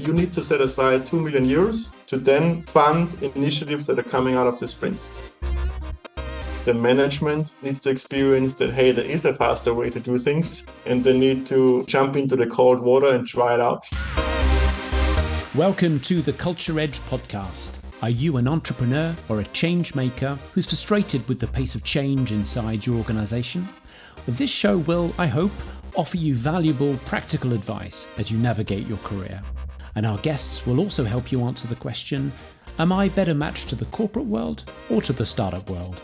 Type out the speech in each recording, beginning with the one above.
you need to set aside 2 million euros to then fund initiatives that are coming out of the sprint. The management needs to experience that, hey, there is a faster way to do things, and they need to jump into the cold water and try it out. Welcome to the Culture Edge podcast. Are you an entrepreneur or a change maker who's frustrated with the pace of change inside your organisation? Well, this show will, I hope, offer you valuable practical advice as you navigate your career. And our guests will also help you answer the question, am I better matched to the corporate world or to the startup world?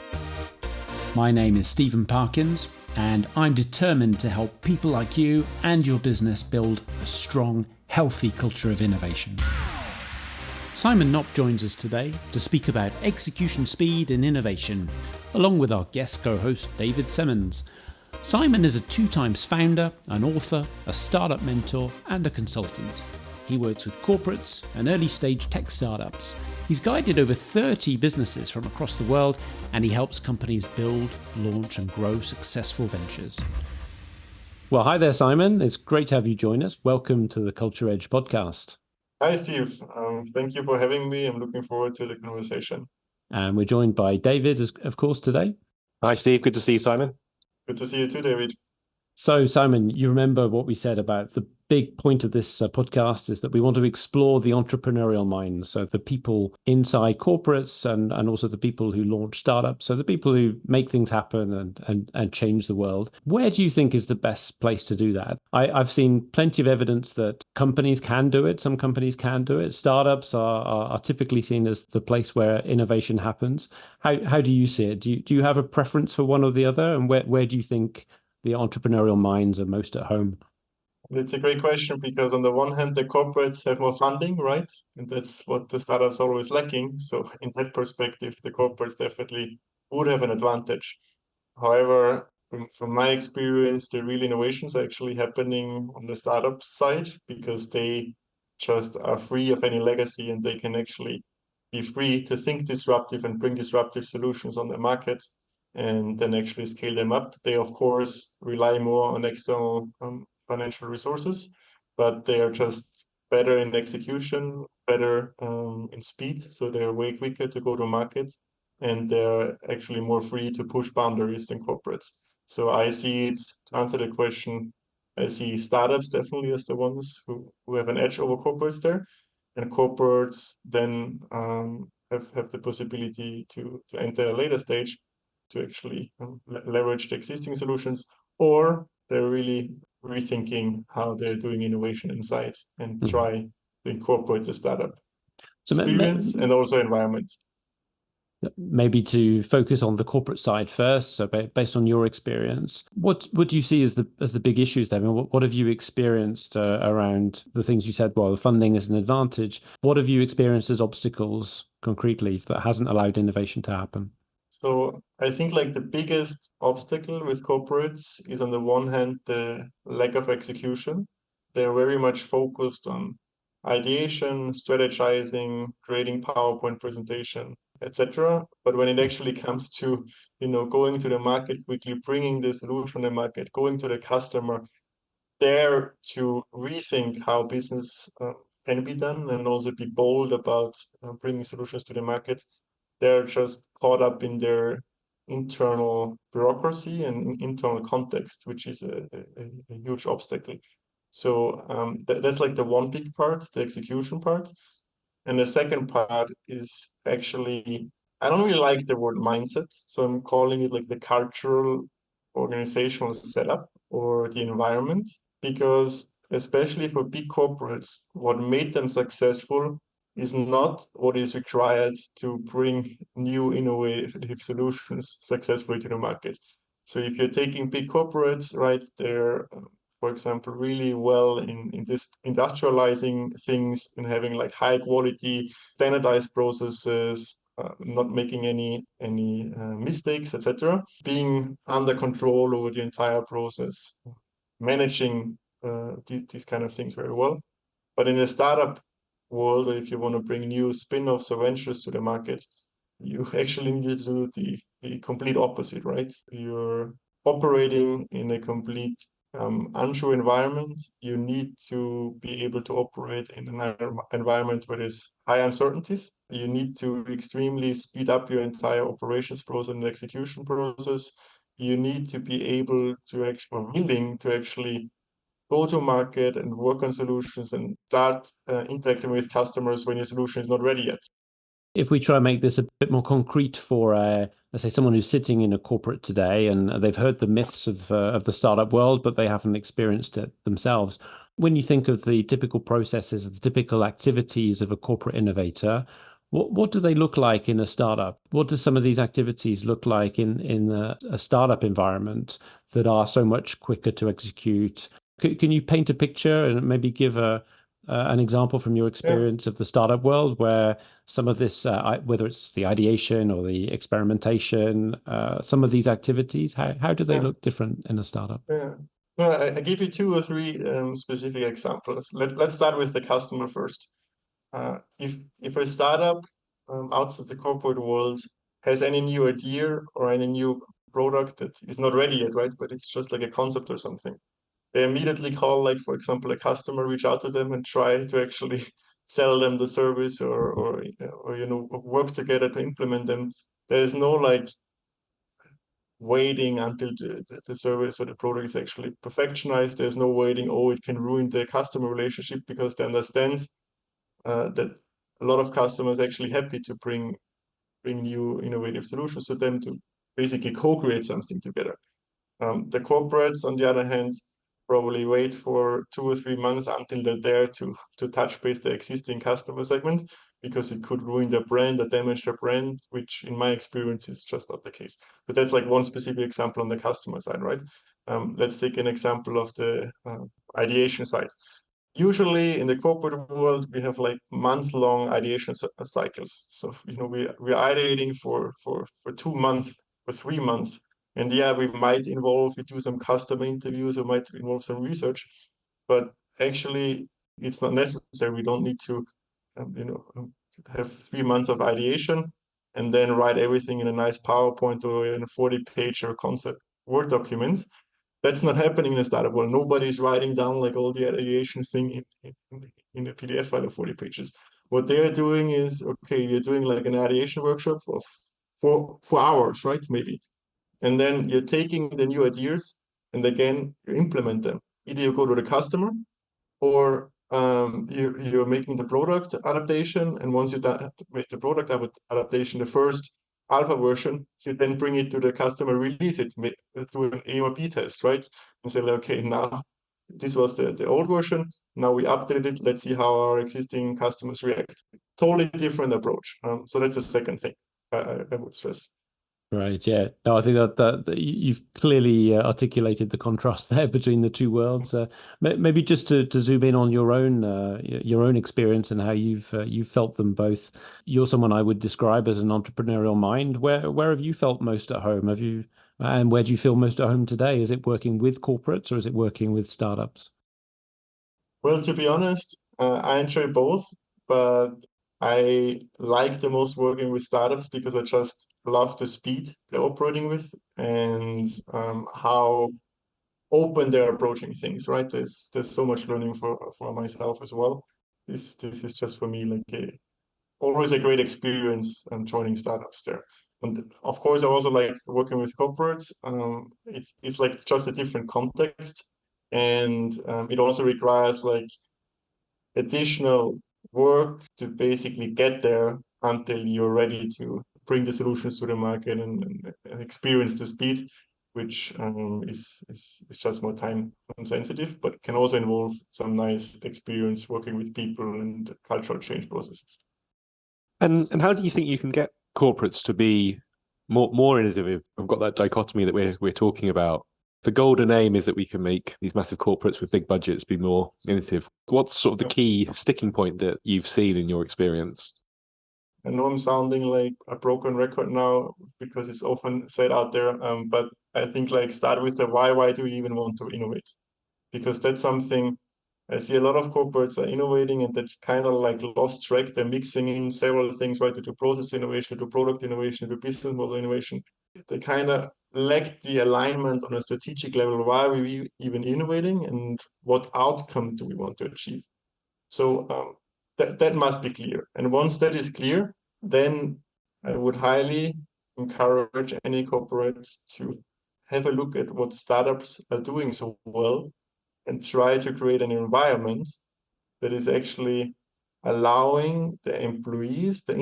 My name is Stephen Parkins, and I'm determined to help people like you and your business build a strong, healthy culture of innovation. Simon Nopp joins us today to speak about execution speed and innovation, along with our guest co-host David Simmons. Simon is a 2-time founder, an author, a startup mentor, and a consultant. He works with corporates and early-stage tech startups. He's guided over 30 businesses from across the world, and he helps companies build, launch, and grow successful ventures. Well, hi there, Simon. It's great to have you join us. Welcome to the Culture Edge podcast. Hi, Steve. Thank you for having me. I'm looking forward to the conversation. And we're joined by David, of course, today. Hi, Steve. Good to see you, Simon. Good to see you too, David. So, Simon, you remember what we said about the big point of this podcast is that we want to explore the entrepreneurial mind. So the people inside corporates and also the people who launch startups. So the people who make things happen and change the world. Where do you think is the best place to do that? I've seen plenty of evidence that companies can do it. Some companies can do it. Startups are typically seen as the place where innovation happens. How do you see it? Do you have a preference for one or the other? And where do you think the entrepreneurial minds are most at home? It's a great question because on the one hand, the corporates have more funding, right? And that's what the startups are always lacking. So in that perspective, the corporates definitely would have an advantage. However, from my experience, the real innovations are actually happening on the startup side because they just are free of any legacy and they can actually be free to think disruptive and bring disruptive solutions on the market and then actually scale them up. They, of course, rely more on external financial resources, but they are just better in execution, better in speed. So they're way quicker to go to market and they're actually more free to push boundaries than corporates. So I see it, to answer the question, I see startups definitely as the ones who have an edge over corporates there. And corporates then have the possibility to enter a later stage to actually leverage the existing solutions, or they're really rethinking how they're doing innovation inside and try to incorporate the startup experience and also environment. Maybe to focus on the corporate side first. So based on your experience, what do you see as the big issues there? I mean, what have you experienced around the things you said? Well, the funding is an advantage. What have you experienced as obstacles concretely that hasn't allowed innovation to happen? So I think like the biggest obstacle with corporates is on the one hand, the lack of execution. They're very much focused on ideation, strategizing, creating PowerPoint presentation, etc. But when it actually comes to, going to the market quickly, bringing the solution to the market, going to the customer, there to rethink how business can be done and also be bold about bringing solutions to the market, they're just caught up in their internal bureaucracy and internal context, which is a huge obstacle. So that's like the one big part, the execution part. And the second part is actually, I don't really like the word mindset. So I'm calling it like the cultural organizational setup or the environment, because especially for big corporates, what made them successful is not what is required to bring new innovative solutions successfully to the market. So if you're taking big corporates, right, they're, for example, really well in this industrializing things and having like high quality, standardized processes, not making any mistakes, etc. Being under control over the entire process, managing these kind of things very well. But in a startup world, if you want to bring new spin-offs or ventures to the market, you actually need to do the complete opposite, right? You're operating in a complete unsure environment, you need to be able to operate in an environment where there's high uncertainties. You need to extremely speed up your entire operations process and execution process. You need to be able to actually, or willing to actually go to market and work on solutions and start interacting with customers when your solution is not ready yet. If we try and make this a bit more concrete for, let's say, someone who's sitting in a corporate today and they've heard the myths of the startup world, but they haven't experienced it themselves. When you think of the typical processes, the typical activities of a corporate innovator, what do they look like in a startup? What do some of these activities look like in a startup environment that are so much quicker to execute? Can you paint a picture and maybe give an example from your experience of the startup world where some of this, whether it's the ideation or the experimentation, some of these activities, how do they look different in a startup? Yeah. Well, I give you 2 or 3 specific examples. Let's start with the customer first. If a startup outside the corporate world has any new idea or any new product that is not ready yet, right? But it's just like a concept or something. They immediately call, like, for example, a customer, reach out to them and try to actually sell them the service or work together to implement them. There's no like waiting until the service or the product is actually perfectionized. There's no waiting, oh, it can ruin the customer relationship, because they understand that a lot of customers are actually happy to bring new innovative solutions to them to basically co-create something together. The corporates, on the other hand, probably wait for 2 or 3 months until they're there to touch base the existing customer segment, because it could ruin their brand or damage their brand, which in my experience is just not the case. But that's like one specific example on the customer side, right? Let's take an example of the ideation side. Usually in the corporate world, we have like month-long ideation cycles. So, we're ideating for 2 months, for 3 months. And yeah, we do some customer interviews, or might involve some research, but actually it's not necessary. We don't need to, have 3 months of ideation and then write everything in a nice PowerPoint or in a 40-page or concept Word document. That's not happening in a startup world. Nobody's writing down like all the ideation thing in a PDF file of 40 pages. What they're doing is, okay, you're doing like an ideation workshop of 4 hours, right? Maybe. And then you're taking the new ideas and again, you implement them. Either you go to the customer or you're making the product adaptation. And once you make the product adaptation, the first alpha version, you then bring it to the customer, release it, do an A or B test, right? And say, okay, now this was the old version. Now we updated it. Let's see how our existing customers react. Totally different approach. So that's the second thing I would stress. Right. Yeah. No, I think that you've clearly articulated the contrast there between the two worlds. Maybe just to zoom in on your own experience and how you've felt them both. You're someone I would describe as an entrepreneurial mind. Where have you felt most at home? And where do you feel most at home today? Is it working with corporates or is it working with startups? Well, to be honest, I enjoy both, but I like the most working with startups because I just love the speed they're operating with and how open they're approaching things, right? There's so much learning for myself as well. This is just for me like always a great experience joining startups there. And of course, I also like working with corporates. It's like just a different context, and it also requires like additional work to basically get there until you're ready to bring the solutions to the market and experience the speed, which is just more time sensitive, but can also involve some nice experience working with people and cultural change processes. And how do you think you can get corporates to be more innovative? I've got that dichotomy that we're talking about. The golden aim is that we can make these massive corporates with big budgets be more innovative. What's sort of the key sticking point that you've seen in your experience? I know I'm sounding like a broken record now because it's often said out there, but I think like start with the why. Why do you even want to innovate? Because that's something I see a lot of corporates are innovating and that kind of like lost track. They're mixing in several things, right? To do process innovation, to product innovation, to business model innovation. They kind of lack the alignment on a strategic level. Why are we even innovating, and what outcome do we want to achieve? So that must be clear. And once that is clear, then I would highly encourage any corporates to have a look at what startups are doing so well and try to create an environment that is actually allowing the employees, the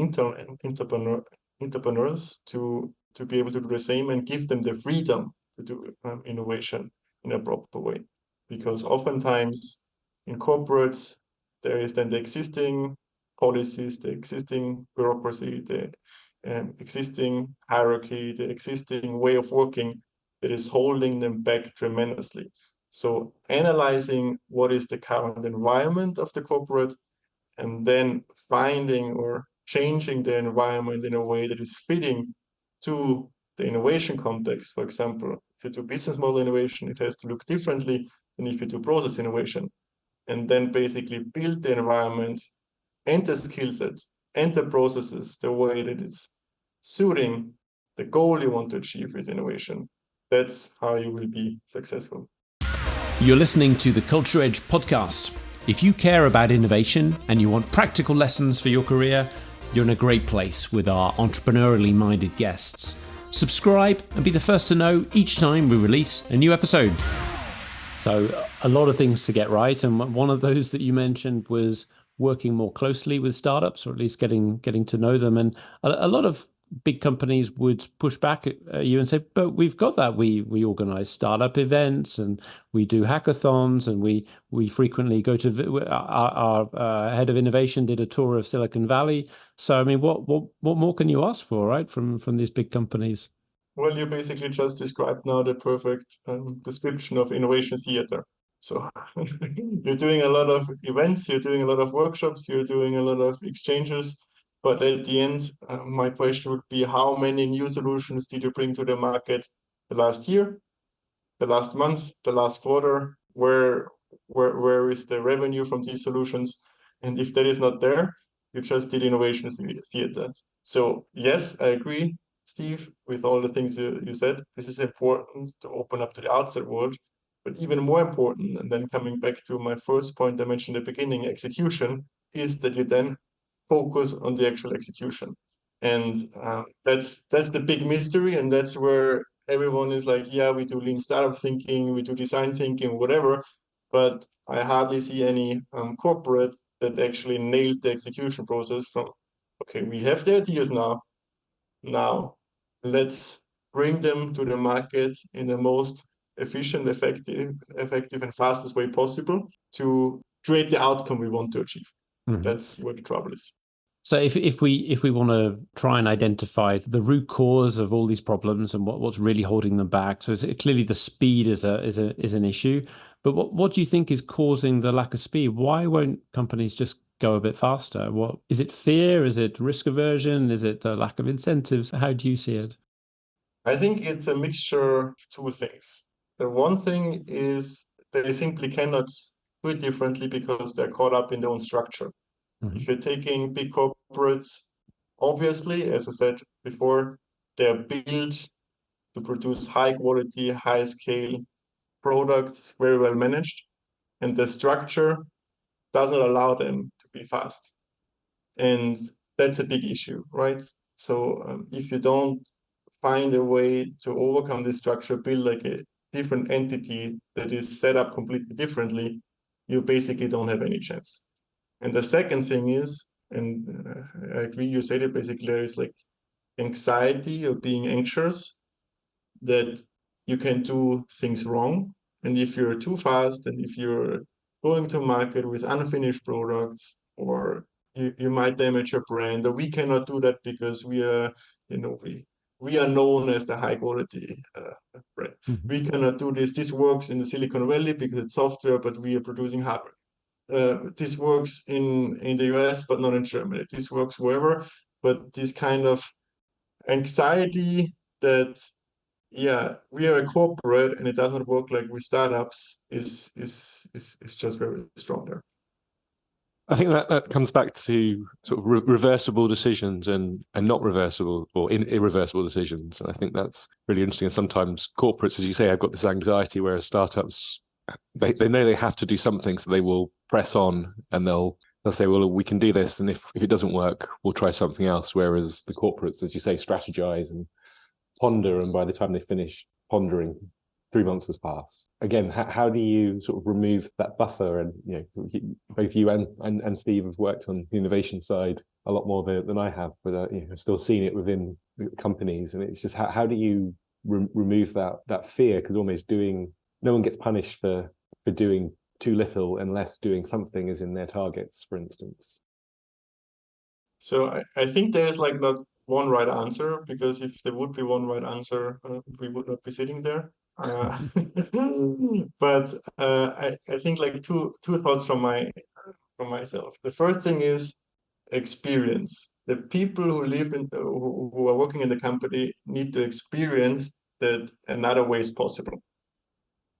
entrepreneurs to be able to do the same and give them the freedom to do innovation in a proper way. Because oftentimes in corporates, there is then the existing policies, the existing bureaucracy, the existing hierarchy, the existing way of working that is holding them back tremendously. So analyzing what is the current environment of the corporate and then finding or changing the environment in a way that is fitting to the innovation context. For example, if you do business model innovation, it has to look differently than if you do process innovation. And then basically build the environment and the skill set and the processes the way that it's suiting the goal you want to achieve with innovation. That's how you will be successful. You're listening to the Culture Edge podcast. If you care about innovation and you want practical lessons for your career, you're in a great place with our entrepreneurially minded guests. Subscribe and be the first to know each time we release a new episode. So a lot of things to get right. And one of those that you mentioned was working more closely with startups, or at least getting to know them. And a lot of big companies would push back at you and say, but we've got that. We organize startup events and we do hackathons, and we frequently go to our head of innovation did a tour of Silicon Valley. So I mean, what more can you ask for, right, from these big companies? Well, you basically just described now the perfect description of innovation theater. So you're doing a lot of events, you're doing a lot of workshops, you're doing a lot of exchanges. But at the end, my question would be, how many new solutions did you bring to the market the last year, the last month, the last quarter? Where is the revenue from these solutions? And if that is not there, you just did innovation theater. So yes, I agree, Steve, with all the things you said. This is important to open up to the outside world. But even more important, and then coming back to my first point I mentioned at the beginning, execution, is that you then focus on the actual execution. And that's the big mystery. And that's where everyone is like, yeah, we do lean startup thinking, we do design thinking, whatever. But I hardly see any corporate that actually nailed the execution process from, okay, we have the ideas now. Now, let's bring them to the market in the most efficient, effective, and fastest way possible to create the outcome we want to achieve. Mm-hmm. That's where the trouble is. So if we want to try and identify the root cause of all these problems and what's really holding them back, so clearly the speed is an issue. But what do you think is causing the lack of speed? Why won't companies just go a bit faster? What is it? Fear? Is it risk aversion? Is it a lack of incentives? How do you see it? I think it's a mixture of two things. The one thing is they simply cannot do it differently because they're caught up in their own structure. Mm-hmm. If you're taking big corporates, obviously, as I said before, they're built to produce high quality, high scale products, very well managed, and the structure doesn't allow them to be fast. And that's a big issue, right? So if you don't find a way to overcome this structure, build like a different entity that is set up completely differently, you basically don't have any chance. And the second thing is, and I agree, you said it basically, is like anxiety or being anxious that you can do things wrong. And if you're too fast, and if you're going to market with unfinished products, or you might damage your brand, or we cannot do that because we are, we are known as the high quality brand. Mm-hmm. We cannot do this. This works in the Silicon Valley because it's software, but we are producing hardware. This works in the US, but not in Germany. This works wherever, but this kind of anxiety that, yeah, we are a corporate and it doesn't work like with startups is just very strong there. I think that comes back to sort of reversible decisions and not reversible or irreversible decisions. And I think that's really interesting. And sometimes corporates, as you say, have got this anxiety, whereas startups, they know they have to do something, so they will press on and they'll say, well, we can do this, and if it doesn't work, we'll try something else. Whereas the corporates, as you say, strategize and ponder, and by the time they finish pondering, 3 months has passed. Again, how do you sort of remove that buffer? And both you and Steve have worked on the innovation side a lot more than I have, but I've still seen it within companies. And it's just how do you remove that fear? Because almost no one gets punished for doing too little unless doing something is in their targets, for instance. So I think there's like not one right answer, because if there would be one right answer, we would not be sitting there. But I think like two thoughts from myself. The first thing is experience. The people who live in who are working in the company need to experience that another way is possible.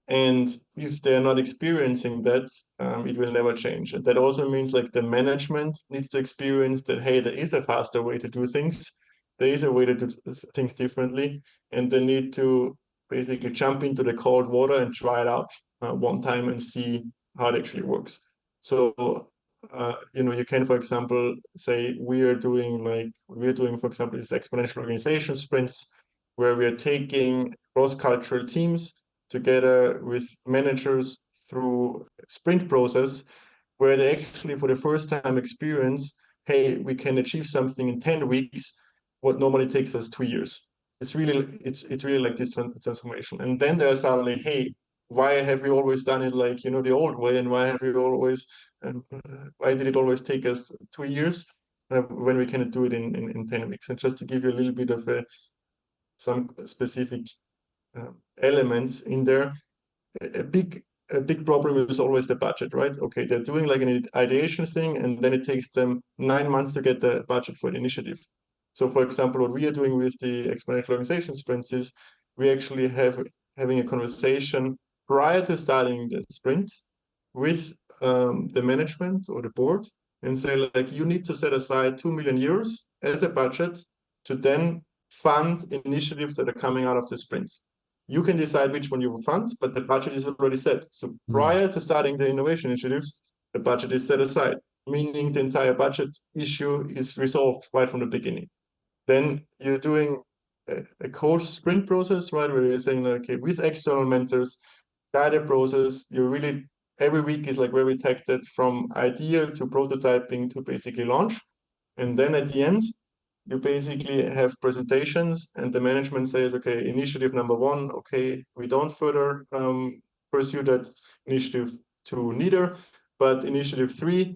And if they're not experiencing that, it will never change. And that also means like the management needs to experience that, hey, there is a faster way to do things. There is a way to do things differently. And they need to basically jump into the cold water and try it out one time and see how it actually works. So, you can, for example, say we're doing, for example, this exponential organization sprints, where we are taking cross-cultural teams together with managers through sprint process, where they actually for the first time experience, hey, we can achieve something in 10 weeks, what normally takes us 2 years. It's really like this transformation. And then they're suddenly, hey, why have we always done it like, the old way? And why did it always take us 2 years when we can do it in 10 weeks? And just to give you a little bit of some specific elements in there, a big problem is always the budget, right? Okay, they're doing like an ideation thing, and then it takes them 9 months to get the budget for the initiative. So, for example, what we are doing with the exponential organization sprints is we actually having a conversation prior to starting the sprint with the management or the board, and say like, you need to set aside 2 million euros as a budget to then fund initiatives that are coming out of the sprint. You can decide which one you will fund, but the budget is already set. So prior to starting the innovation initiatives, the budget is set aside, meaning the entire budget issue is resolved right from the beginning. Then you're doing a course sprint process, right, where you're saying, okay, with external mentors, guided process, every week is like very tacted from idea to prototyping to basically launch. And then at the end, you basically have presentations, and the management says, okay, initiative number 1, okay, we don't further pursue that. Initiative 2 neither, but initiative 3,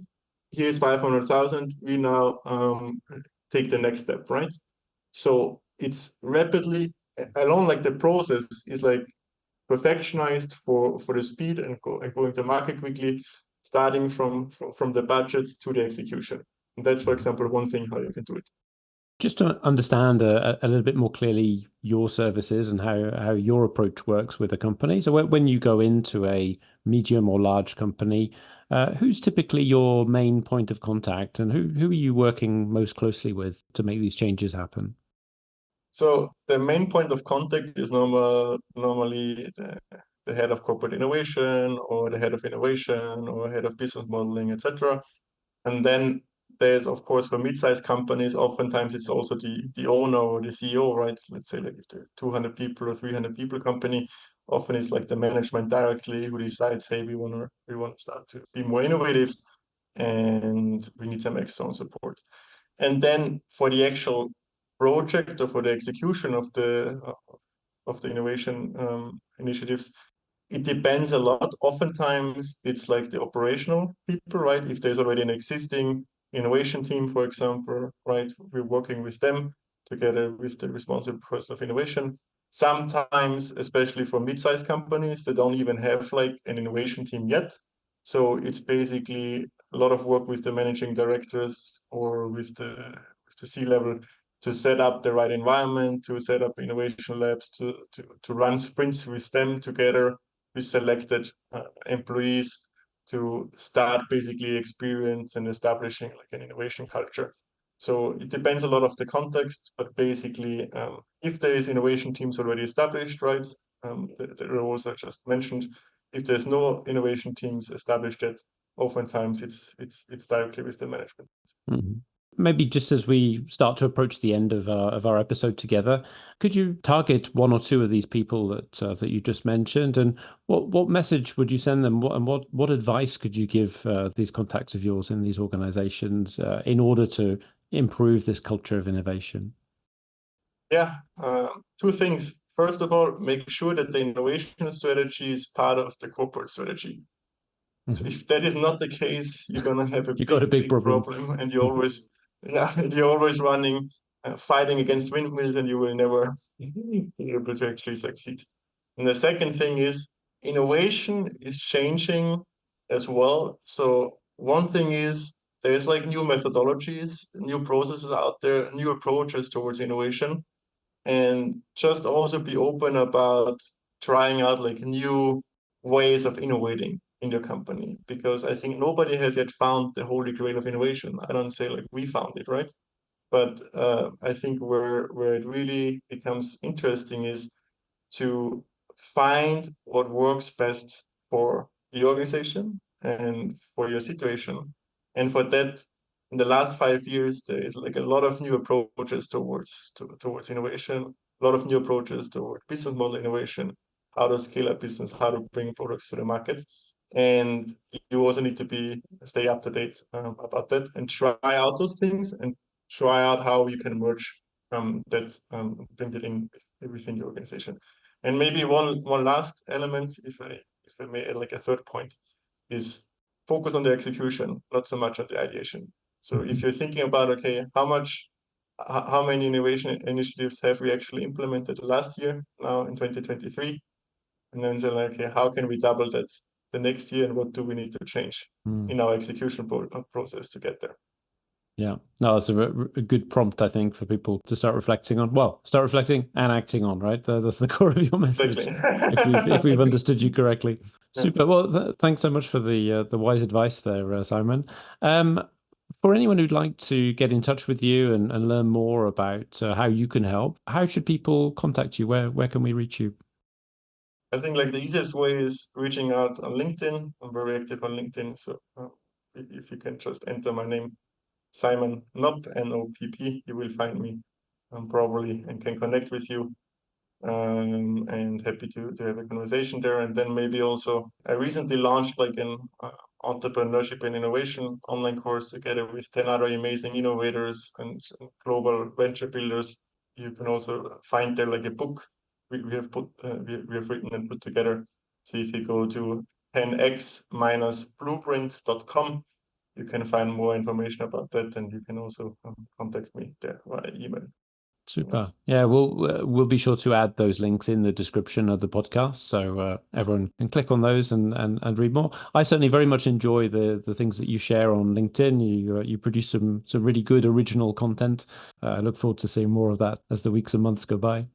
here's 500,000, we now take the next step, right? So it's rapidly along, like the process is like perfectionized for the speed and going to market quickly, starting from the budget to the execution. And that's, for example, one thing how you can do it. Just to understand a little bit more clearly your services and how your approach works with a company. So when you go into a medium or large company, who's typically your main point of contact, and who are you working most closely with to make these changes happen? So the main point of contact is normally the head of corporate innovation, or the head of innovation, or head of business modeling, etc. And then there's, of course, for mid-sized companies, oftentimes it's also the owner or the CEO, right? Let's say like if they're 200 people or 300 people company, often it's like the management directly who decides, hey, we want to start to be more innovative, and we need some external support. And then for the actual project or for the execution of the innovation initiatives, it depends a lot. Oftentimes, it's like the operational people, right? If there's already an existing innovation team, for example, right? We're working with them together with the responsible person of innovation. Sometimes, especially for mid-sized companies, they don't even have like an innovation team yet. So it's basically a lot of work with the managing directors or with the C-level to set up the right environment, to set up innovation labs, to run sprints with them together with selected employees to start basically experience and establishing like an innovation culture. So it depends a lot of the context, but basically, if there is innovation teams already established, right, the roles I just mentioned, if there's no innovation teams established yet, oftentimes it's directly with the management. Mm-hmm. Maybe just as we start to approach the end of our episode together, could you target one or two of these people that you just mentioned, and what message would you send them? What advice could you give these contacts of yours in these organizations in order to improve this culture of innovation? Yeah, two things. First of all, make sure that the innovation strategy is part of the corporate strategy. So if that is not the case, you're gonna have a big problem, and you're always running, fighting against windmills, and you will never be able to actually succeed. And the second thing is innovation is changing as well. So one thing is there's like new methodologies, new processes out there, new approaches towards innovation, and just also be open about trying out like new ways of innovating in your company, because I think nobody has yet found the holy grail of innovation. I don't say like we found it, right? But I think where it really becomes interesting is to find what works best for the organization and for your situation. And for that, in the last 5 years, there is like a lot of new approaches towards innovation, a lot of new approaches toward business model innovation, how to scale a business, how to bring products to the market. And you also need to stay up to date about that and try out those things and try out how you can merge that, bring it in within the organization. And maybe one last element, if I may add like a third point, is focus on the execution, not so much on the ideation. So if you're thinking about, okay, how many innovation initiatives have we actually implemented last year, now in 2023? And then say, like, okay, how can we double that the next year, and what do we need to change in our execution process to get there? Yeah, no, that's a good prompt, I think, for people to start reflecting on. Well, start reflecting and acting on, right? That's the core of your message. Exactly. if we've understood you correctly. Super. Well, thanks so much for the wise advice there, Simon. For anyone who'd like to get in touch with you and learn more about how you can help, how should people contact you? Where can we reach you? I think like the easiest way is reaching out on LinkedIn. I'm very active on LinkedIn, so if you can just enter my name, Simon Nopp, Nopp, you will find me probably and can connect with you. And happy to have a conversation there. And then maybe also, I recently launched like an entrepreneurship and innovation online course together with 10 other amazing innovators and global venture builders. You can also find there like a book we have written and put together. So if you go to 10x-blueprint.com, you can find more information about that, and you can also contact me there via email. Super. Yes. Yeah, we'll be sure to add those links in the description of the podcast, so everyone can click on those and read more. I certainly very much enjoy the things that you share on LinkedIn. You produce some really good original content. I look forward to seeing more of that as the weeks and months go by.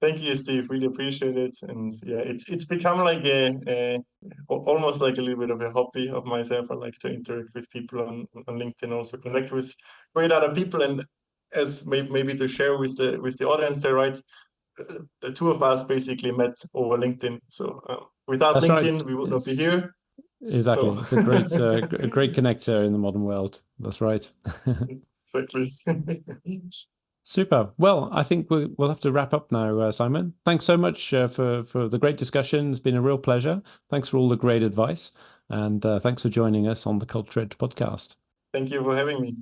Thank you, Steve. Really appreciate it. And yeah, it's become like almost like a little bit of a hobby of myself. I like to interact with people on LinkedIn, also connect with great other people, and as maybe to share with the audience there, right? The two of us basically met over LinkedIn. So without That's LinkedIn, right. We would not be here. Exactly. So. It's a great connector in the modern world. That's right. Exactly. Super. Well, I think we'll have to wrap up now, Simon. Thanks so much for the great discussion. It's been a real pleasure. Thanks for all the great advice. And thanks for joining us on the Culture Edge podcast. Thank you for having me.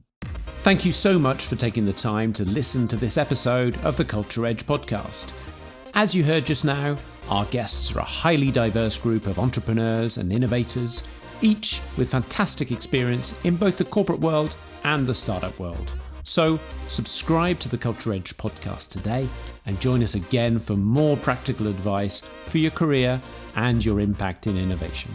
Thank you so much for taking the time to listen to this episode of the Culture Edge podcast. As you heard just now, our guests are a highly diverse group of entrepreneurs and innovators, each with fantastic experience in both the corporate world and the startup world. So subscribe to the Culture Edge podcast today and join us again for more practical advice for your career and your impact in innovation.